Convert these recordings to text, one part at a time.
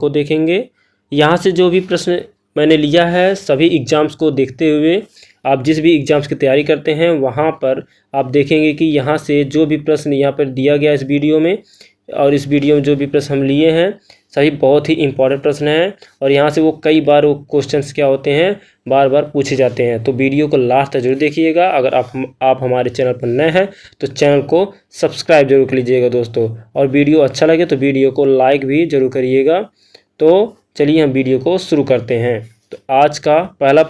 को देखेंगे। यहाँ से जो भी प्रश्न मैंने लिया है सभी एग्ज़ाम्स को देखते हुए आप जिस भी एग्ज़ाम्स की तैयारी करते हैं वहाँ पर आप देखेंगे कि यहाँ से जो भी प्रश्न यहाँ पर दिया गया इस वीडियो में और इस वीडियो में जो भी प्रश्न हम लिए हैं सभी बहुत ही इंपॉर्टेंट प्रश्न हैं और यहाँ से वो कई बार वो क्वेश्चंस क्या होते हैं बार बार पूछे जाते हैं। तो वीडियो को लास्ट तक जरूर देखिएगा। अगर आप हमारे चैनल पर नए हैं तो चैनल को सब्सक्राइब जरूर कर लीजिएगा दोस्तों, और वीडियो अच्छा लगे तो वीडियो को लाइक भी जरूर करिएगा। तो चलिए हम वीडियो को शुरू करते हैं। तो आज का पहला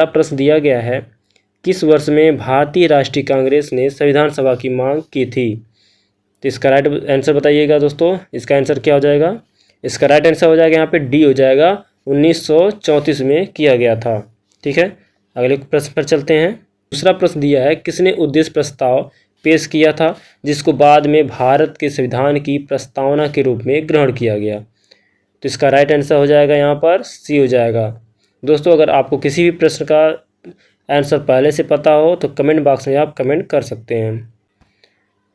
प्रश्न दिया गया है, किस वर्ष में भारतीय राष्ट्रीय कांग्रेस ने संविधान सभा की मांग की थी? तो इसका राइट आंसर बताइएगा दोस्तों। इसका आंसर क्या हो जाएगा? इसका राइट आंसर हो जाएगा यहाँ पे डी हो जाएगा, 1934 में किया गया था। ठीक है, अगले प्रश्न पर चलते हैं। दूसरा प्रश्न दिया है, किसने उद्देश्य प्रस्ताव पेश किया था जिसको बाद में भारत के संविधान की प्रस्तावना के रूप में ग्रहण किया गया? तो इसका राइट आंसर हो जाएगा यहाँ पर सी हो जाएगा। दोस्तों अगर आपको किसी भी प्रश्न का आंसर पहले से पता हो तो कमेंट बॉक्स में आप कमेंट कर सकते हैं।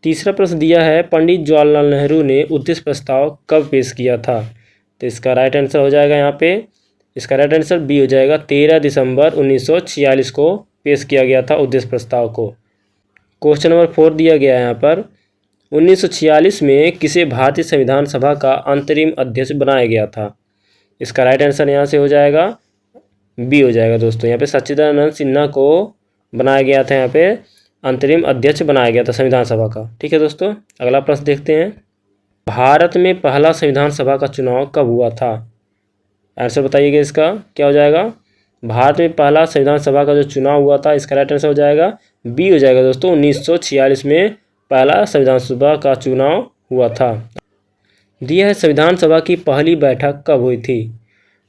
तीसरा प्रश्न दिया है, पंडित जवाहरलाल नेहरू ने उद्देश्य प्रस्ताव कब पेश किया था? तो इसका राइट आंसर हो जाएगा यहाँ पे, इसका राइट आंसर बी हो जाएगा, 13 दिसंबर 1946 को पेश किया गया था उद्देश्य प्रस्ताव को। क्वेश्चन नंबर 4 दिया गया है यहाँ पर, 1946 में किसे भारतीय संविधान सभा का अंतरिम अध्यक्ष बनाया गया था? इसका राइट आंसर यहाँ से हो जाएगा बी हो जाएगा दोस्तों। यहाँ पे सच्चिदानंद सिन्हा को बनाया गया था, यहाँ पे अंतरिम अध्यक्ष बनाया गया था संविधान सभा का। ठीक है दोस्तों, अगला प्रश्न देखते हैं, भारत में पहला संविधान सभा का चुनाव कब हुआ था? आंसर बताइएगा इसका क्या हो जाएगा। भारत में पहला संविधान सभा का जो चुनाव हुआ था इसका राइट आंसर हो जाएगा बी हो जाएगा दोस्तों, 1946 में पहला संविधान सभा का चुनाव हुआ था। दिया है, संविधान सभा की पहली बैठक कब हुई थी?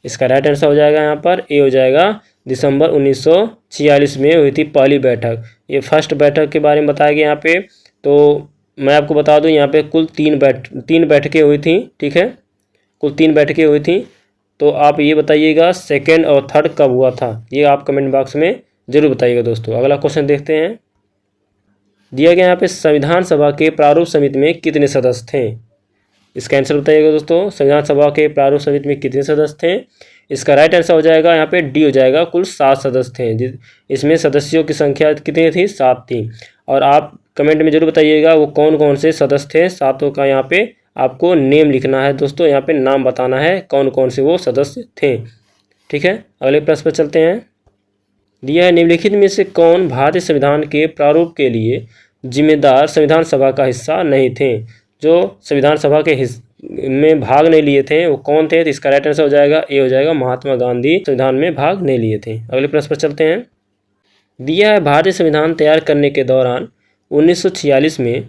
इसका राइट आंसर हो जाएगा यहाँ पर ए हो जाएगा, दिसंबर 1946 में हुई थी पहली बैठक। ये फर्स्ट बैठक के बारे में बताया गया यहाँ पे। तो मैं आपको बता दूं यहाँ पे कुल तीन बैठकें हुई थी। ठीक है, कुल 3 बैठकें हुई थी। तो आप ये बताइएगा सेकेंड और थर्ड कब हुआ था, ये आप कमेंट बॉक्स में जरूर बताइएगा दोस्तों। अगला क्वेश्चन देखते हैं, दिया गया यहाँ पे संविधान सभा के प्रारूप समिति में कितने सदस्य थे? इसका आंसर बताइएगा दोस्तों, संविधान सभा के प्रारूप समिति में कितने सदस्य थे? इसका राइट आंसर हो जाएगा यहाँ पे डी हो जाएगा, कुल 7 सदस्य थे। इसमें सदस्यों की संख्या कितनी थी? 7 थी। और आप कमेंट में जरूर बताइएगा वो कौन कौन से सदस्य थे। 7 का यहाँ पे आपको नेम लिखना है दोस्तों, यहाँ पे नाम बताना है कौन कौन से वो सदस्य थे। ठीक है, अगले प्रश्न पर चलते हैं। दिया है, निम्नलिखित में से कौन भारतीय संविधान के प्रारूप के लिए जिम्मेदार संविधान सभा का हिस्सा नहीं थे? जो संविधान सभा के में भाग नहीं लिए थे वो कौन थे? तो इसका राइट आंसर हो जाएगा ए हो जाएगा, महात्मा गांधी संविधान में भाग नहीं लिए थे। अगले प्रश्न पर चलते हैं। दिया है, भारतीय संविधान तैयार करने के दौरान 1946 में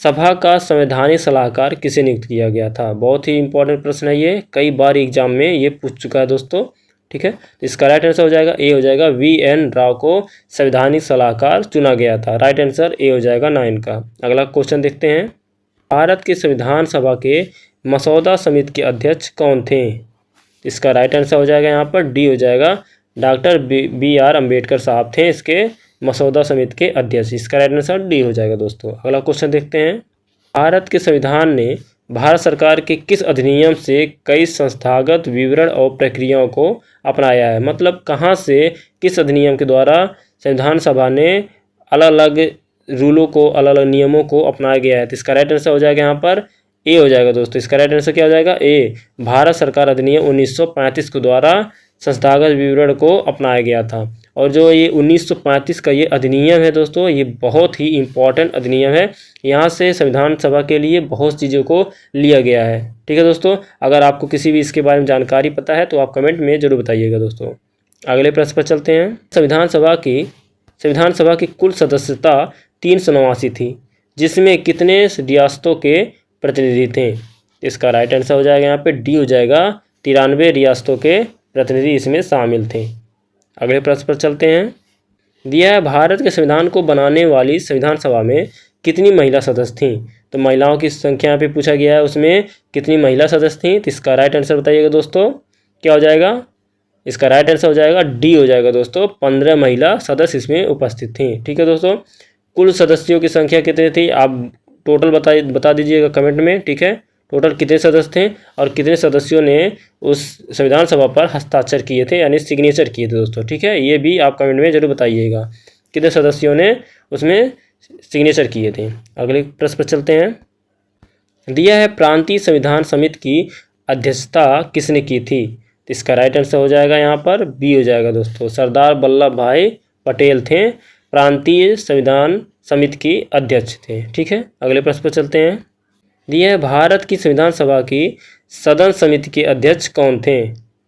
सभा का संवैधानिक सलाहकार किसे नियुक्त किया गया था? बहुत ही इंपॉर्टेंट प्रश्न है ये, कई बार एग्जाम में ये पूछ चुका है दोस्तों। ठीक है, तो इसका राइट आंसर हो जाएगा ए हो जाएगा, VN राव को संवैधानिक सलाहकार चुना गया था। राइट आंसर ए हो जाएगा 9 का। अगला क्वेश्चन देखते हैं, भारत के संविधान सभा के मसौदा समिति के अध्यक्ष कौन थे? इसका राइट आंसर हो जाएगा यहाँ पर डी हो जाएगा, डॉक्टर BR अम्बेडकर साहब थे इसके मसौदा समिति के अध्यक्ष। इसका राइट आंसर डी हो जाएगा दोस्तों। अगला क्वेश्चन देखते हैं, भारत के संविधान ने भारत सरकार के किस अधिनियम से कई संस्थागत विवरण और प्रक्रियाओं को अपनाया है? मतलब कहाँ से किस अधिनियम के द्वारा संविधान सभा ने अलग अलग रूलों को अलग अलग नियमों को अपनाया गया है? तो इसका राइट आंसर हो जाएगा यहाँ पर ए हो जाएगा दोस्तों। इसका राइट आंसर क्या हो जाएगा? ए, भारत सरकार अधिनियम 1935 के द्वारा संस्थागत विवरण को अपनाया गया था। और जो ये 1935 का ये अधिनियम है दोस्तों, ये बहुत ही इम्पॉर्टेंट अधिनियम है। यहाँ से संविधान सभा के लिए बहुत चीज़ों को लिया गया है। ठीक है दोस्तों, अगर आपको किसी भी इसके बारे में जानकारी पता है तो आप कमेंट में जरूर बताइएगा दोस्तों। अगले प्रश्न पर चलते हैं, संविधान सभा की कुल सदस्यता 389 थी, जिसमें कितने रियासतों के प्रतिनिधि थे? इसका राइट आंसर हो जाएगा यहाँ पे डी हो जाएगा, 93 रियासतों के प्रतिनिधि इसमें शामिल थे। अगले प्रश्न पर चलते हैं, दिया है, भारत के संविधान को बनाने वाली संविधान सभा में कितनी महिला सदस्य थीं? तो महिलाओं की संख्या यहाँ पे पूछा गया है, उसमें कितनी महिला सदस्य थीं? तो इसका राइट आंसर बताइएगा दोस्तों, क्या हो जाएगा? इसका राइट आंसर हो जाएगा डी हो जाएगा दोस्तों, 15 महिला सदस्य इसमें उपस्थित थीं। ठीक है दोस्तों, कुल सदस्यों की संख्या कितनी थी आप टोटल बता दीजिएगा कमेंट में। ठीक है, टोटल कितने सदस्य थे और कितने सदस्यों ने उस संविधान सभा पर हस्ताक्षर किए थे यानी सिग्नेचर किए थे दोस्तों। ठीक है, ये भी आप कमेंट में जरूर बताइएगा कितने सदस्यों ने उसमें सिग्नेचर किए थे। अगले प्रश्न पर चलते हैं। दिया है प्रांतीय संविधान समिति की अध्यक्षता किसने की थी? तो इसका राइट आंसर हो जाएगा यहाँ पर बी हो जाएगा दोस्तों, सरदार वल्लभ भाई पटेल थे प्रांतीय संविधान समिति की अध्यक्ष थे। ठीक है, अगले प्रश्न पर चलते हैं। दिया है भारत की संविधान सभा की सदन समिति के अध्यक्ष कौन थे?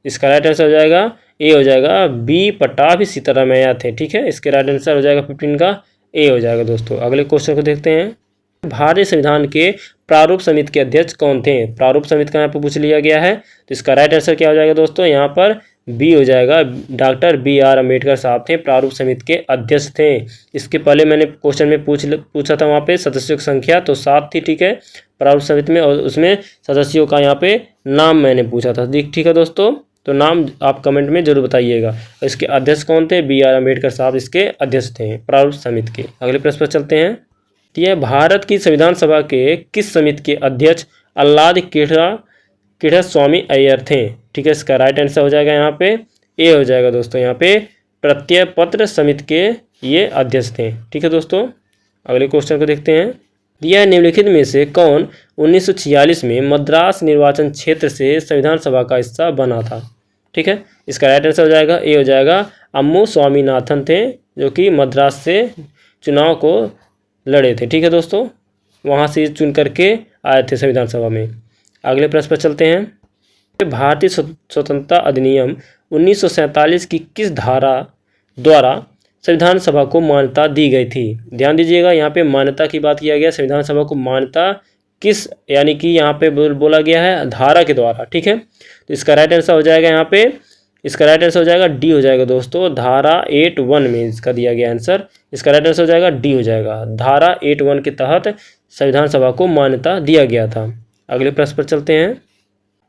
इसका राइट आंसर हो जाएगा ए हो जाएगा बी पट्टाभी सीतारामैया थे। ठीक है, इसके राइट आंसर हो जाएगा 15 का ए हो जाएगा दोस्तों। अगले क्वेश्चन को देखते हैं। भारतीय संविधान के प्रारूप समिति के अध्यक्ष कौन थे? प्रारूप समिति का यहाँ पर पूछ लिया गया है, तो इसका राइट आंसर क्या हो जाएगा दोस्तों? यहाँ पर बी हो जाएगा, डॉक्टर BR अम्बेडकर साहब थे प्रारूप समिति के अध्यक्ष थे। इसके पहले मैंने क्वेश्चन में पूछा था वहाँ पे सदस्यों की संख्या, तो 7 थी। ठीक है, प्रारूप समिति में, और उसमें सदस्यों का यहाँ पे नाम मैंने पूछा था। ठीक है दोस्तों, तो नाम आप कमेंट में जरूर बताइएगा। इसके अध्यक्ष कौन थे? BR अम्बेडकर साहब इसके अध्यक्ष थे प्रारूप समिति के। अगले प्रश्न पर चलते हैं। यह भारत की संविधान सभा के किस समिति के अध्यक्ष आह्लाद कृष्ण स्वामी अय्यर थे? ठीक है, इसका राइट आंसर हो जाएगा यहाँ पे ए हो जाएगा दोस्तों, यहाँ पे प्रत्यय पत्र समिति के ये अध्यक्ष थे। ठीक है दोस्तों, अगले क्वेश्चन को देखते हैं। यह निम्नलिखित में से कौन 1946 में मद्रास निर्वाचन क्षेत्र से संविधान सभा का हिस्सा बना था? ठीक है, इसका राइट आंसर हो जाएगा ए हो जाएगा, अम्मू स्वामीनाथन थे जो कि मद्रास से चुनाव को लड़े थे। ठीक है दोस्तों, वहाँ से चुन करके आए थे संविधान सभा में। अगले प्रश्न पर चलते हैं। भारतीय स्वतंत्रता अधिनियम 1947 की किस धारा द्वारा संविधान सभा को मान्यता दी गई थी? ध्यान दीजिएगा, यहाँ पे मान्यता की बात किया गया। संविधान सभा को मान्यता किस, यानी कि यहाँ पे बोला गया है धारा के द्वारा। ठीक है, तो इसका राइट आंसर हो जाएगा यहाँ पे, इसका राइट आंसर हो जाएगा डी हो जाएगा दोस्तों, धारा 81 में इसका दिया गया आंसर। इसका राइट आंसर हो जाएगा डी हो जाएगा, धारा 81 के तहत संविधान सभा को मान्यता दिया गया था। अगले प्रश्न पर चलते हैं,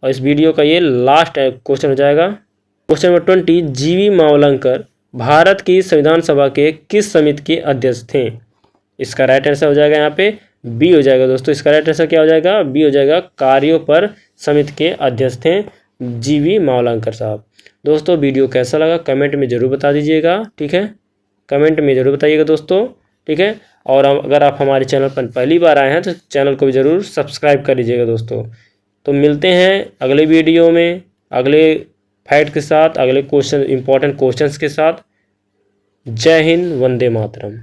और इस वीडियो का ये लास्ट क्वेश्चन हो जाएगा। Question number 20। GV Mavalankar Bharat की संविधान सभा के किस समिति के अध्यक्ष थे? इसका राइट आंसर हो जाएगा यहाँ पे बी हो जाएगा दोस्तों। इसका राइट आंसर क्या हो जाएगा? बी हो जाएगा, कार्यों पर समिति के अध्यक्ष थे GV मावलंकर साहब। दोस्तों वीडियो कैसा लगा कमेंट में ज़रूर बता दीजिएगा। ठीक है, कमेंट में ज़रूर बताइएगा दोस्तों। ठीक है, और अगर आप हमारे चैनल पर पहली बार आए हैं तो चैनल को भी ज़रूर सब्सक्राइब कर लीजिएगा दोस्तों। तो मिलते हैं अगले वीडियो में अगले फैक्ट के साथ, अगले क्वेश्चन, इंपॉर्टेंट क्वेश्चंस के साथ। जय हिंद, वंदे मातरम।